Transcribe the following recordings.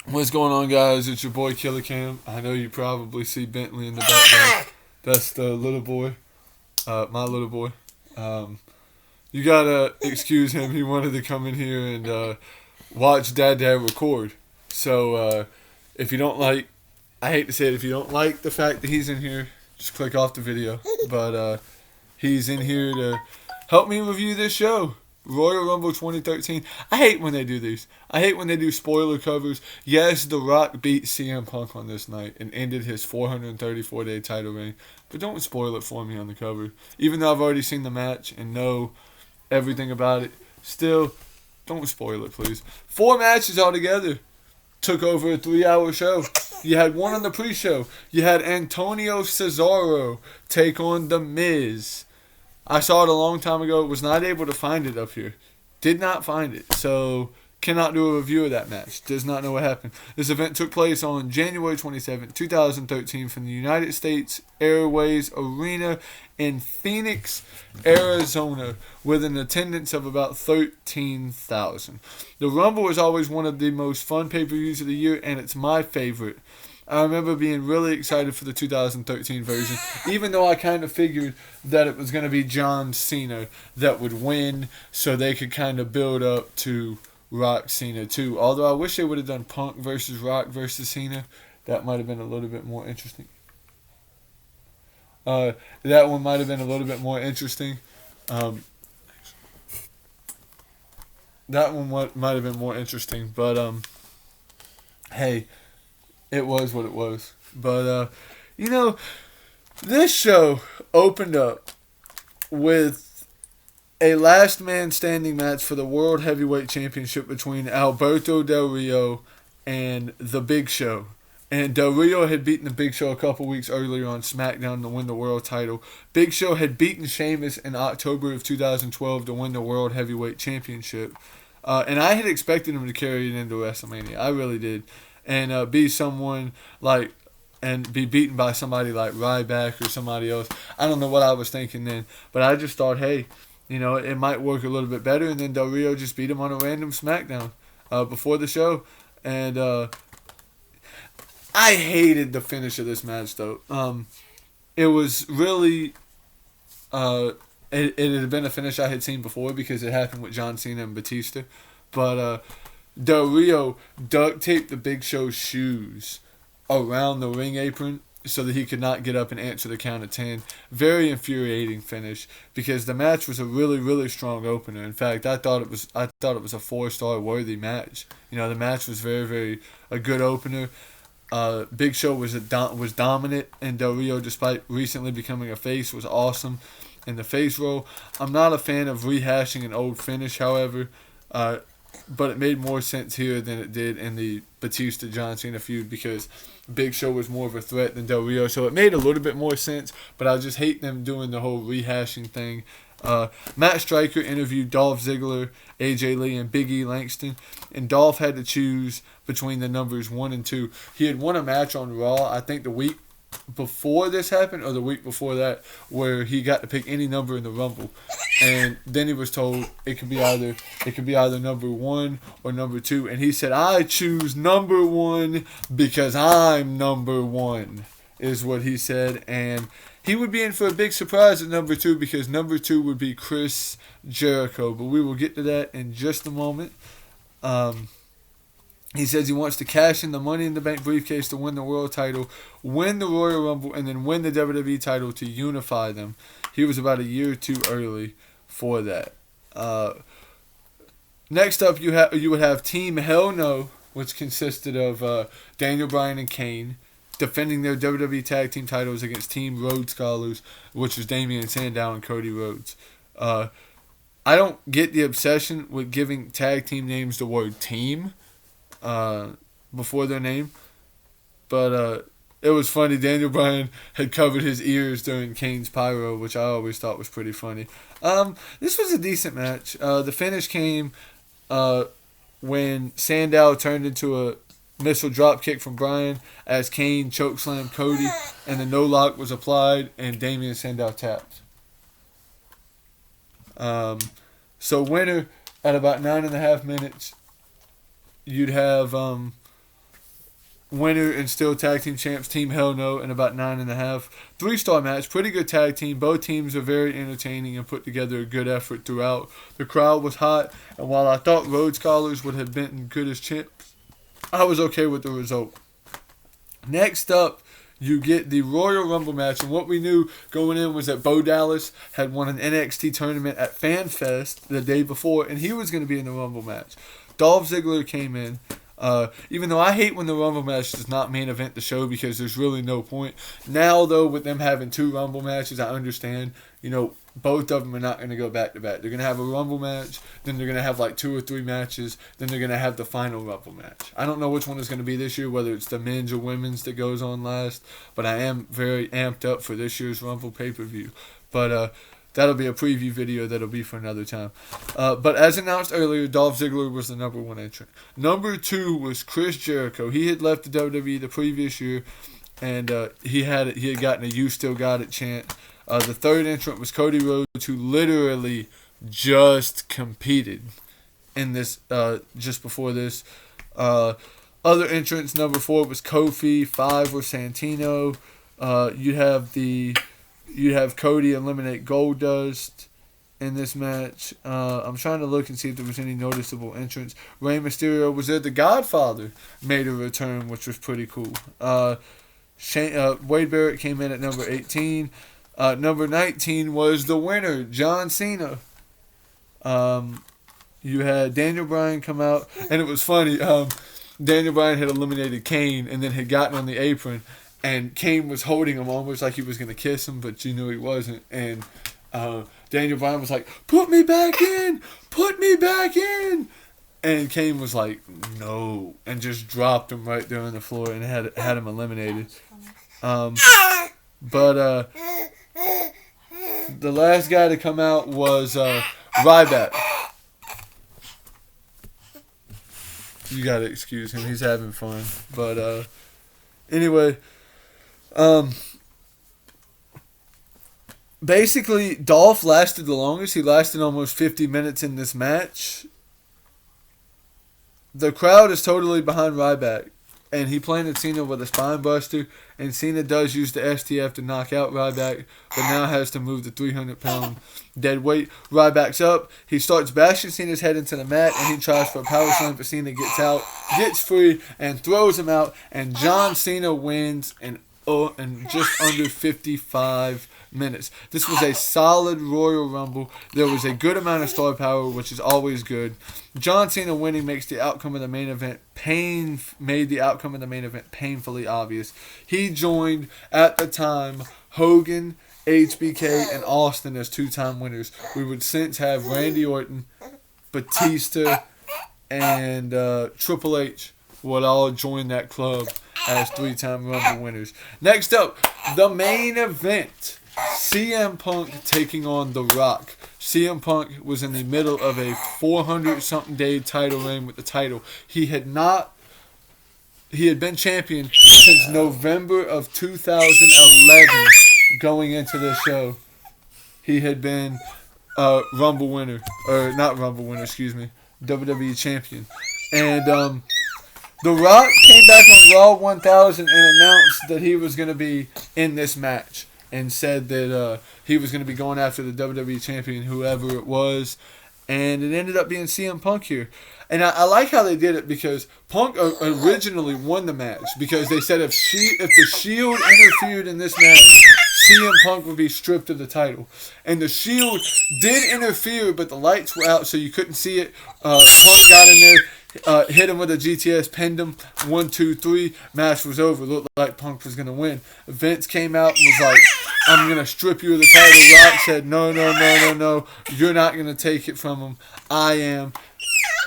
What's going on, guys? It's your boy Killer Cam. I know you probably see Bentley in the background. That's the little boy, my little boy. Um, you gotta excuse him. He wanted to come in here and watch Dad record. So if you don't like, I hate to say it, if you don't like the fact that he's in here, just click off the video. But he's in here to help me review this show. Royal Rumble 2013. I hate when they do these. I hate when they do spoiler covers. Yes, The Rock beat CM Punk on this night and ended his 434-day title reign. But don't spoil it for me on the cover. Even though I've already seen the match and know everything about it, still, don't spoil it, please. 4 matches altogether. Took over a 3-hour show. You had one on the pre-show. You had Antonio Cesaro take on The Miz. I saw it a long time ago. Was not able to find it up here. Did not find it. So, cannot do a review of that match. Does not know what happened. This event took place on January 27, 2013 from the United States Airways Arena in Phoenix, Arizona, with an attendance of about 13,000. The Rumble is always one of the most fun pay-per-views of the year, and it's my favorite. I remember being really excited for the 2013 version, even though I kind of figured that it was going to be John Cena that would win, so they could kind of build up to Rock Cena too. Although I wish they would have done Punk versus Rock versus Cena. That might have been a little bit more interesting. That one might have been a little bit more interesting. That one might have been more interesting, but hey. It was what it was. But, this show opened up with a last man standing match for the World Heavyweight Championship between Alberto Del Rio and The Big Show. And Del Rio had beaten The Big Show a couple weeks earlier on SmackDown to win the world title. Big Show had beaten Sheamus in October of 2012 to win the World Heavyweight Championship. And I had expected him to carry it into WrestleMania. I really did. And be someone like, and be beaten by somebody like Ryback or somebody else. I don't know what I was thinking then, but I just thought, hey, it might work a little bit better. And then Del Rio just beat him on a random SmackDown before the show. And I hated the finish of this match, though. It was really, it had been a finish I had seen before because it happened with John Cena and Batista. But Del Rio duct taped the Big Show's shoes around the ring apron so that he could not get up and answer the count of 10. Very infuriating finish because the match was a really, really strong opener. In fact, I thought it was a 4-star worthy match. The match was very, very a good opener. Big Show was dominant, and Del Rio, despite recently becoming a face, was awesome in the face role. I'm not a fan of rehashing an old finish, however. But it made more sense here than it did in the Batista-John Cena feud because Big Show was more of a threat than Del Rio. So it made a little bit more sense, but I just hate them doing the whole rehashing thing. Matt Striker interviewed Dolph Ziggler, AJ Lee, and Big E Langston, and Dolph had to choose between the numbers 1 and 2. He had won a match on Raw, I think the week before this happened or the week before that, where he got to pick any number in the Rumble, and then he was told it could be either number 1 or number 2, and he said, I choose number 1 because I'm number 1, is what he said. And he would be in for a big surprise at number 2 because number 2 would be Chris Jericho, but we will get to that in just a moment. He says he wants to cash in the Money in the Bank briefcase to win the world title, win the Royal Rumble, and then win the WWE title to unify them. He was about a year or two early for that. Next up, you would have Team Hell No, which consisted of Daniel, Bryan, and Kane, defending their WWE Tag Team titles against Team Rhodes Scholars, which was Damien, Sandow, and Cody Rhodes. I don't get the obsession with giving tag team names the word team before their name, but it was funny. Daniel Bryan had covered his ears during Kane's pyro, which I always thought was pretty funny. This was a decent match. The finish came when Sandow turned into a missile drop kick from Bryan as Kane chokeslammed Cody, and the no lock was applied, and Damien Sandow tapped. So winner at about 9.5 minutes. You'd have winner and still tag team champs, Team Hell No, in about 9.5. 3-star match, pretty good tag team. Both teams are very entertaining and put together a good effort throughout. The crowd was hot, and while I thought Rhodes Scholars would have been good as champs, I was okay with the result. Next up, you get the Royal Rumble match, and what we knew going in was that Bo Dallas had won an NXT tournament at FanFest the day before, and he was going to be in the Rumble match. Dolph Ziggler came in. Even though I hate when the Rumble match does not main event the show because there's really no point. Now, though, with them having 2 Rumble matches, I understand, both of them are not going to go back-to-back. They're going to have a Rumble match, then they're going to have like 2 or 3 matches, then they're going to have the final Rumble match. I don't know which one is going to be this year, whether it's the men's or women's that goes on last, but I am very amped up for this year's Rumble pay-per-view. But that'll be a preview video that'll be for another time. But as announced earlier, Dolph Ziggler was the number 1 entrant. Number 2 was Chris Jericho. He had left the WWE the previous year, and he had gotten a "You Still Got It" chant. The 3rd entrant was Cody Rhodes, who literally just competed in this just before this. Other entrants, number 4 was Kofi. 5 was Santino. You'd have Cody eliminate Goldust in this match. I'm trying to look and see if there was any noticeable entrants. Rey Mysterio was there. The Godfather made a return, which was pretty cool. Wade Barrett came in at number 18. Number 19 was the winner, John Cena. You had Daniel Bryan come out, and it was funny. Daniel Bryan had eliminated Kane and then had gotten on the apron, and Kane was holding him almost like he was going to kiss him, but you knew he wasn't. And Daniel Bryan was like, "Put me back in! Put me back in!" And Kane was like, "No," and just dropped him right there on the floor and had him eliminated. But the last guy to come out was Ryback. You gotta excuse him; he's having fun. But anyway, basically, Dolph lasted the longest. He lasted almost 50 minutes in this match. The crowd is totally behind Ryback, and he planted Cena with a spine buster, and Cena does use the STF to knock out Ryback, but now has to move the 300-pound dead weight. Ryback's up. He starts bashing Cena's head into the mat, and he tries for a power slam, but Cena gets out, gets free, and throws him out, and John Cena wins in just under 55 minutes. This was a solid Royal Rumble. There was a good amount of star power, which is always good. John Cena winning makes the outcome of the main event painfully obvious. He joined at the time Hogan, HBK, and Austin as 2-time winners. We would since have Randy Orton, Batista, and Triple H would all join that club as 3-time Rumble winners. Next up, the main event. CM Punk taking on The Rock. CM Punk was in the middle of a 400-something day title reign with the title. He had been champion since November of 2011 going into this show. He had been WWE champion. And The Rock came back on Raw 1000 and announced that he was going to be in this match, and said that he was going to be going after the WWE Champion, whoever it was. And it ended up being CM Punk here. And I like how they did it, because Punk originally won the match, because they said if the Shield interfered in this match, CM Punk would be stripped of the title. And the Shield did interfere, but the lights were out, so you couldn't see it. Punk got in there, hit him with a GTS, pinned him, 1, 2, 3, match was over. Looked like Punk was going to win. Vince came out and was like, "I'm going to strip you of the title." Rock said, no, you're not going to take it from him. I am.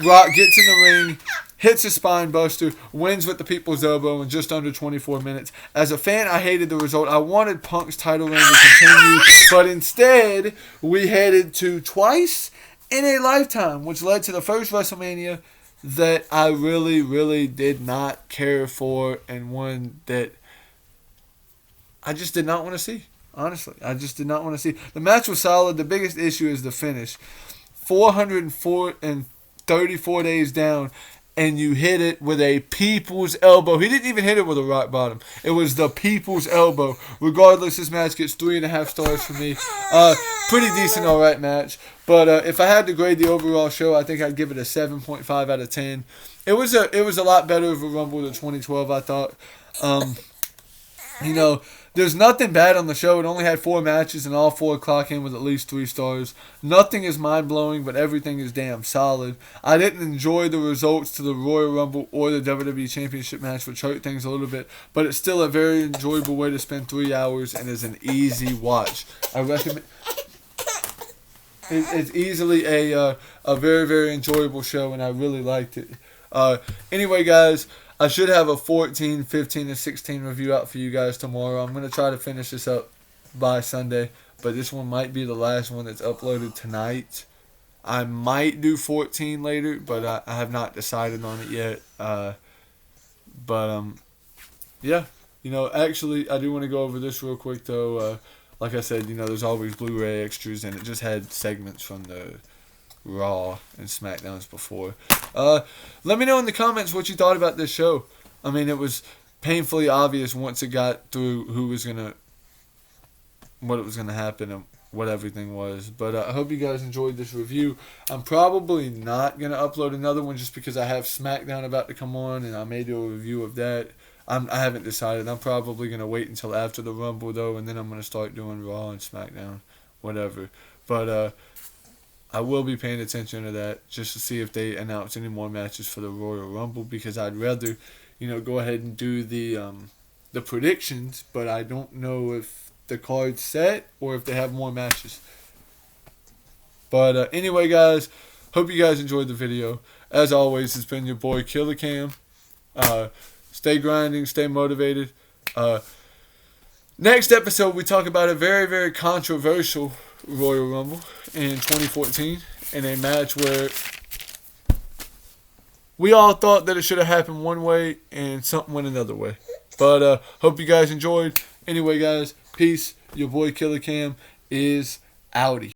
Rock gets in the ring, hits a spine buster, wins with the people's elbow in just under 24 minutes. As a fan, I hated the result. I wanted Punk's title reign to continue, but instead, we headed to twice in a lifetime, which led to the first WrestleMania that I really, really did not care for, and one that I just did not want to see. Honestly, I just did not want to see. The match was solid. The biggest issue is the finish. 434 days down, and you hit it with a people's elbow. He didn't even hit it with a rock bottom. It was the people's elbow. Regardless, this match gets 3.5 stars from me. Pretty decent, all right match. But if I had to grade the overall show, I think I'd give it a 7.5 out of 10. It was a lot better of a Rumble than 2012, I thought. There's nothing bad on the show. It only had 4 matches, and all 4 clock in with at least 3 stars. Nothing is mind-blowing, but everything is damn solid. I didn't enjoy the results to the Royal Rumble or the WWE Championship match, which hurt things a little bit, but it's still a very enjoyable way to spend 3 hours, and is an easy watch. I recommend. It's easily a very, very enjoyable show, and I really liked it. Anyway, guys, I should have a 14, 15, and 16 review out for you guys tomorrow. I'm going to try to finish this up by Sunday, but this one might be the last one that's uploaded tonight. I might do 14 later, but I have not decided on it yet. Yeah. Actually, I do want to go over this real quick, though. Like I said, there's always Blu-ray extras, and it just had segments from the Raw and SmackDowns before. Let me know in the comments what you thought about this show. I mean, it was painfully obvious once it got through what it was gonna happen and what everything was. But I hope you guys enjoyed this review. I'm probably not gonna upload another one just because I have SmackDown about to come on, and I may do a review of that. I haven't decided. I'm probably gonna wait until after the Rumble though, and then I'm gonna start doing Raw and SmackDown, whatever. But I will be paying attention to that just to see if they announce any more matches for the Royal Rumble, because I'd rather, go ahead and do the predictions, but I don't know if the card's set or if they have more matches. But anyway, guys, hope you guys enjoyed the video. As always, it's been your boy Killer Cam. Stay grinding, stay motivated. Next episode, we talk about a very, very controversial Royal Rumble in 2014 in a match where we all thought that it should have happened one way and something went another way. But hope you guys enjoyed. Anyway, guys, peace. Your boy Killer Cam is outie.